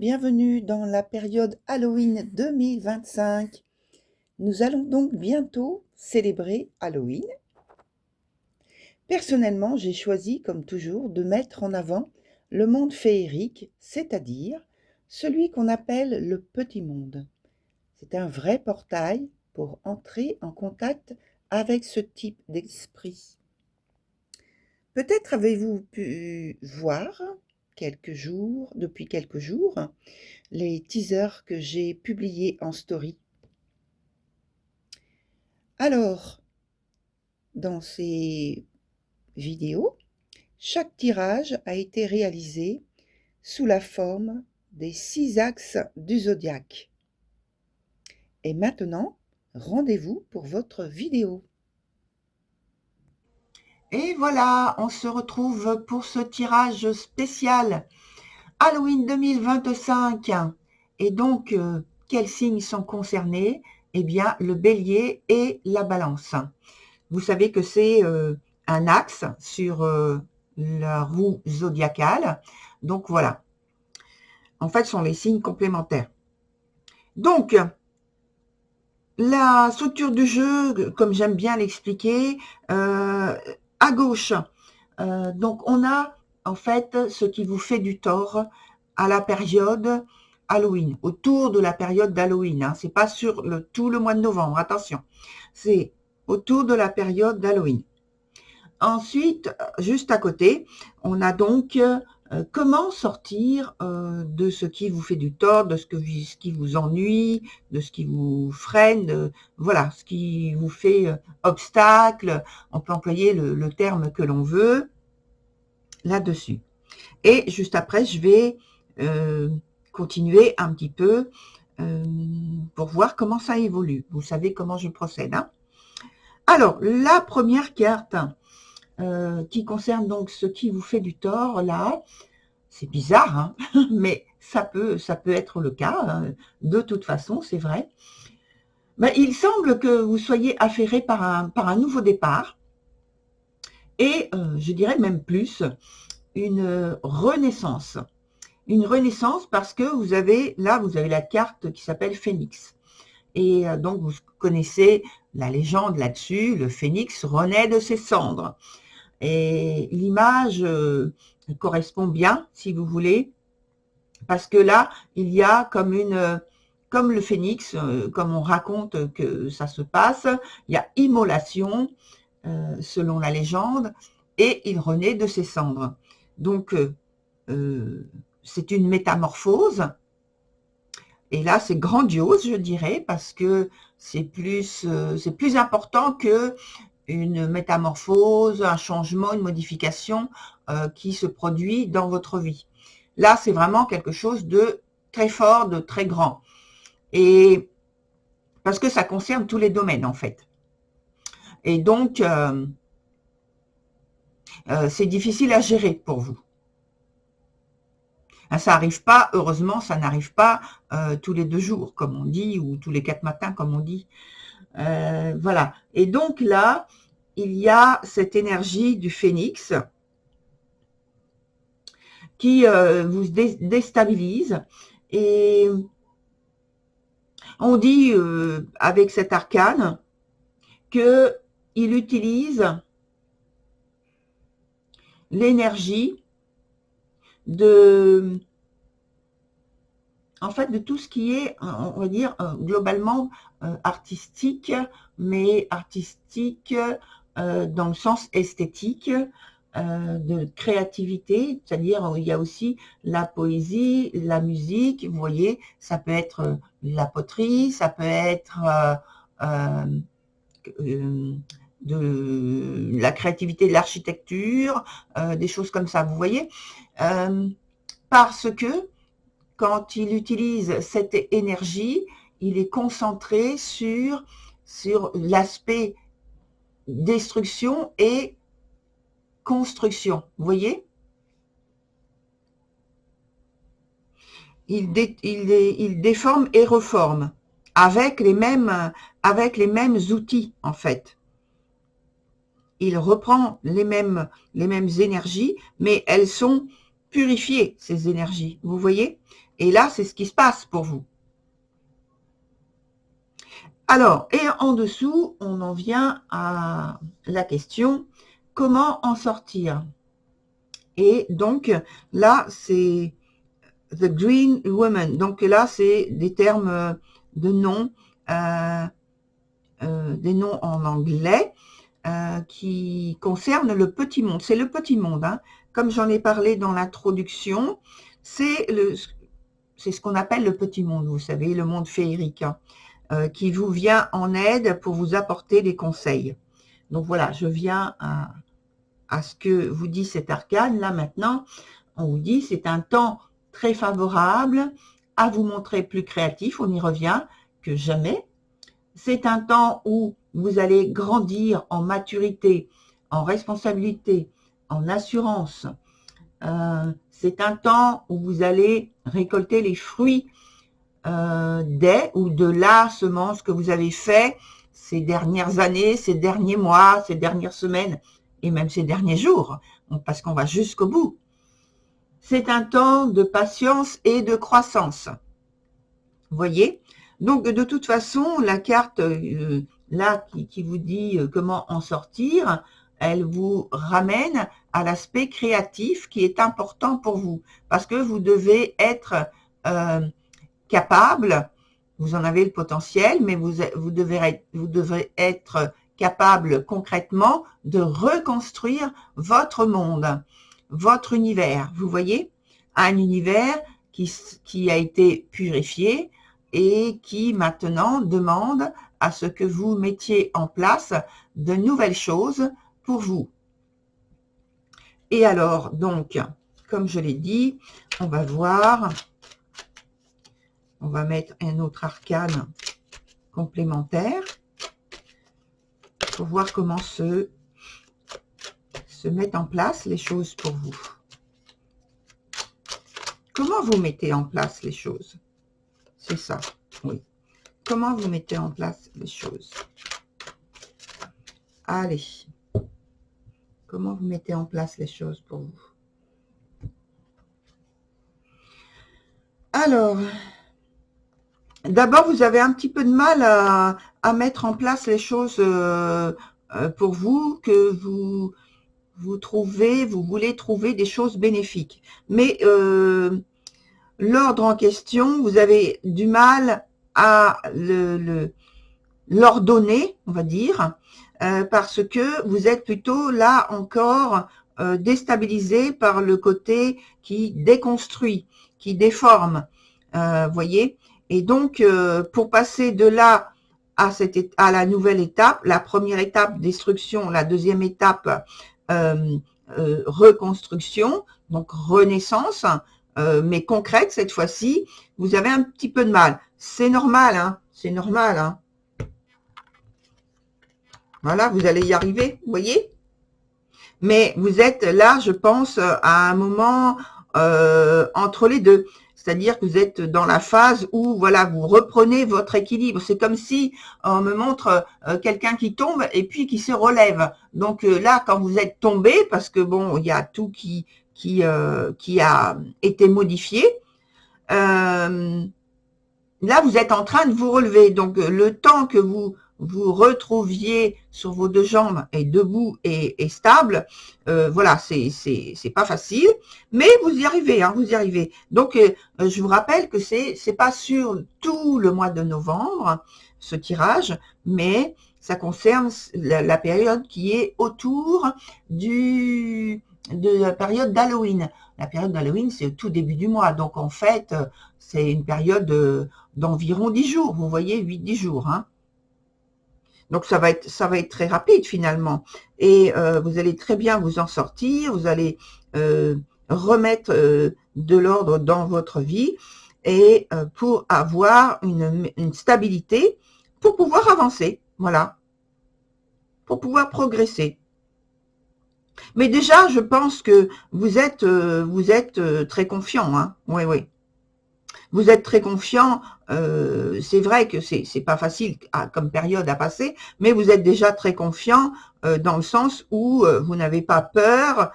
bienvenue dans la période Halloween 2025. Nous allons donc bientôt célébrer Halloween. Personnellement, j'ai choisi, comme toujours, de mettre en avant le monde féerique, c'est-à-dire celui qu'on appelle le petit monde. C'est un vrai portail pour entrer en contact avec ce type d'esprit. Peut-être avez-vous pu voir depuis quelques jours, les teasers que j'ai publiés en story. Alors, dans ces vidéos, chaque tirage a été réalisé sous la forme des 6 axes du zodiaque. Et maintenant, rendez-vous pour votre vidéo. Et voilà, on se retrouve pour ce tirage spécial Halloween 2025. Et donc, quels signes sont concernés? Eh bien, le bélier et la balance. Vous savez que c'est un axe sur la roue zodiacale. Donc, voilà. En fait, ce sont les signes complémentaires. Donc, la structure du jeu, comme j'aime bien l'expliquer, à gauche, donc on a en fait ce qui vous fait du tort à la période Halloween, autour de la période d'Halloween, hein. C'est pas sur tout le mois de novembre, attention, c'est autour de la période d'Halloween. Ensuite, juste à côté, on a donc comment sortir de ce qui vous fait du tort, de ce qui vous ennuie, de ce qui vous freine, voilà, ce qui vous fait obstacle. On peut employer le terme que l'on veut là-dessus. Et juste après, je vais continuer un petit peu pour voir comment ça évolue. Vous savez comment je procède, hein. Alors, la première carte qui concerne donc ce qui vous fait du tort, là, c'est bizarre, hein, mais ça peut être le cas, hein, de toute façon, c'est vrai. Ben, il semble que vous soyez affairé par un nouveau départ, et je dirais même plus, une renaissance. Une renaissance parce que vous avez la carte qui s'appelle Phénix. Et donc, vous connaissez la légende là-dessus, le phénix renaît de ses cendres. Et l'image correspond bien, si vous voulez, parce que là, il y a comme le phénix, comme on raconte que ça se passe, il y a immolation, selon la légende, et il renaît de ses cendres. Donc, c'est une métamorphose, et là, c'est grandiose, je dirais, parce que c'est plus important que une métamorphose, un changement, une modification qui se produit dans votre vie. Là, c'est vraiment quelque chose de très fort, de très grand. Et parce que ça concerne tous les domaines, en fait. Et donc, c'est difficile à gérer pour vous. Ça n'arrive pas, heureusement, ça n'arrive pas tous les 2 jours, comme on dit, ou tous les 4 matins, comme on dit. Voilà. Et donc là, il y a cette énergie du phénix qui vous déstabilise. Et on dit avec cet arcane qu'il utilise l'énergie de tout ce qui est, on va dire, globalement artistique, mais artistique dans le sens esthétique, de créativité, c'est-à-dire il y a aussi la poésie, la musique, vous voyez, ça peut être la poterie, ça peut être de la créativité de l'architecture, des choses comme ça, vous voyez, parce que quand il utilise cette énergie, il est concentré sur l'aspect destruction et construction. Vous voyez, il déforme et reforme avec les mêmes outils, en fait. Il reprend les mêmes énergies, mais elles sont purifiées, ces énergies. Vous voyez? Et là, c'est ce qui se passe pour vous. Alors, et en dessous, on en vient à la question, comment en sortir? Et donc, là, c'est The Green Woman. Donc là, c'est des termes de noms, des noms en anglais qui concernent le petit monde. C'est le petit monde, hein. Comme j'en ai parlé dans l'introduction, c'est ce qu'on appelle le petit monde, vous savez, le monde féerique, hein, qui vous vient en aide pour vous apporter des conseils. Donc voilà, je viens à ce que vous dit cet arcane. Là maintenant, on vous dit c'est un temps très favorable à vous montrer plus créatif, on y revient, que jamais. C'est un temps où vous allez grandir en maturité, en responsabilité, en assurance. C'est un temps où vous allez récolter les fruits des ou de la semence que vous avez fait ces dernières années, ces derniers mois, ces dernières semaines et même ces derniers jours, parce qu'on va jusqu'au bout. C'est un temps de patience et de croissance. Vous voyez? Donc, de toute façon, la carte là qui vous dit comment en sortir, elle vous ramène à l'aspect créatif qui est important pour vous. Parce que vous devez être capable, vous en avez le potentiel, mais vous devrez être capable concrètement de reconstruire votre monde, votre univers. Vous voyez? Un univers qui a été purifié et qui maintenant demande à ce que vous mettiez en place de nouvelles choses pour vous. Et alors, donc, comme je l'ai dit, on va voir, on va mettre un autre arcane complémentaire pour voir comment se mettent en place les choses pour vous. Comment vous mettez en place les choses? C'est ça, oui. Comment vous mettez en place les choses? Allez. Comment vous mettez en place les choses pour vous? Alors, d'abord, vous avez un petit peu de mal à mettre en place les choses pour vous, que vous voulez trouver des choses bénéfiques. Mais l'ordre en question, vous avez du mal à l'ordonner, on va dire, parce que vous êtes plutôt là encore déstabilisé par le côté qui déconstruit, qui déforme, voyez. Et donc, pour passer de là à la nouvelle étape, la première étape, destruction, la deuxième étape, reconstruction, donc renaissance, mais concrète cette fois-ci, vous avez un petit peu de mal. C'est normal, hein, c'est normal, hein. Voilà, vous allez y arriver, vous voyez? Mais vous êtes là, je pense, à un moment entre les deux. C'est-à-dire que vous êtes dans la phase où, voilà, vous reprenez votre équilibre. C'est comme si on me montre quelqu'un qui tombe et puis qui se relève. Donc là, quand vous êtes tombé, parce que bon, il y a tout qui a été modifié, là, vous êtes en train de vous relever. Donc, le temps que vous retrouviez sur vos deux jambes et debout et stable, voilà, c'est pas facile, mais vous y arrivez, hein, vous y arrivez. Donc, je vous rappelle que c'est pas sur tout le mois de novembre, ce tirage, mais ça concerne la période qui est autour de la période d'Halloween. La période d'Halloween, c'est au tout début du mois, donc en fait, c'est une période d'environ 10 jours, vous voyez, 8-10 jours, hein. Donc ça va être très rapide finalement. Et vous allez très bien vous en sortir, vous allez remettre de l'ordre dans votre vie et pour avoir une stabilité, pour pouvoir avancer, voilà, pour pouvoir progresser. Mais déjà, je pense que vous êtes très confiant, hein. Oui, oui. Vous êtes très confiant, c'est vrai que c'est pas facile comme période à passer, mais vous êtes déjà très confiant dans le sens où vous n'avez pas peur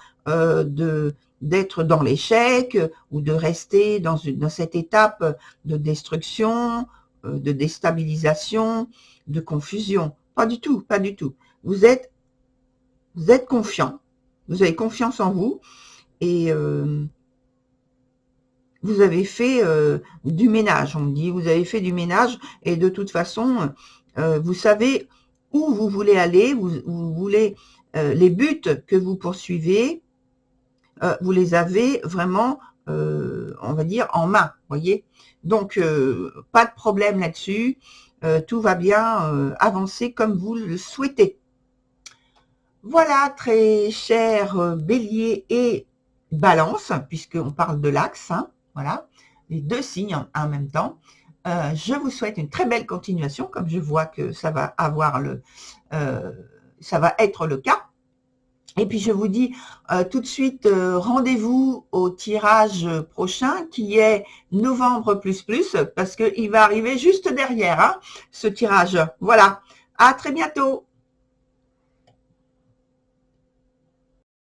d'être dans l'échec ou de rester dans cette étape de destruction, de déstabilisation, de confusion. Pas du tout, pas du tout. Vous êtes confiant, vous avez confiance en vous et vous avez fait du ménage, on me dit, vous avez fait du ménage et de toute façon, vous savez où vous voulez aller, vous voulez les buts que vous poursuivez, vous les avez vraiment, on va dire, en main, voyez. Donc, pas de problème là-dessus, tout va bien avancer comme vous le souhaitez. Voilà, très cher Bélier et Balance, puisqu'on parle de l'axe, hein, voilà, les deux signes en même temps. Je vous souhaite une très belle continuation, comme je vois que ça va ça va être le cas. Et puis je vous dis tout de suite rendez-vous au tirage prochain qui est novembre plus plus, parce qu'il va arriver juste derrière hein, ce tirage. Voilà, à très bientôt.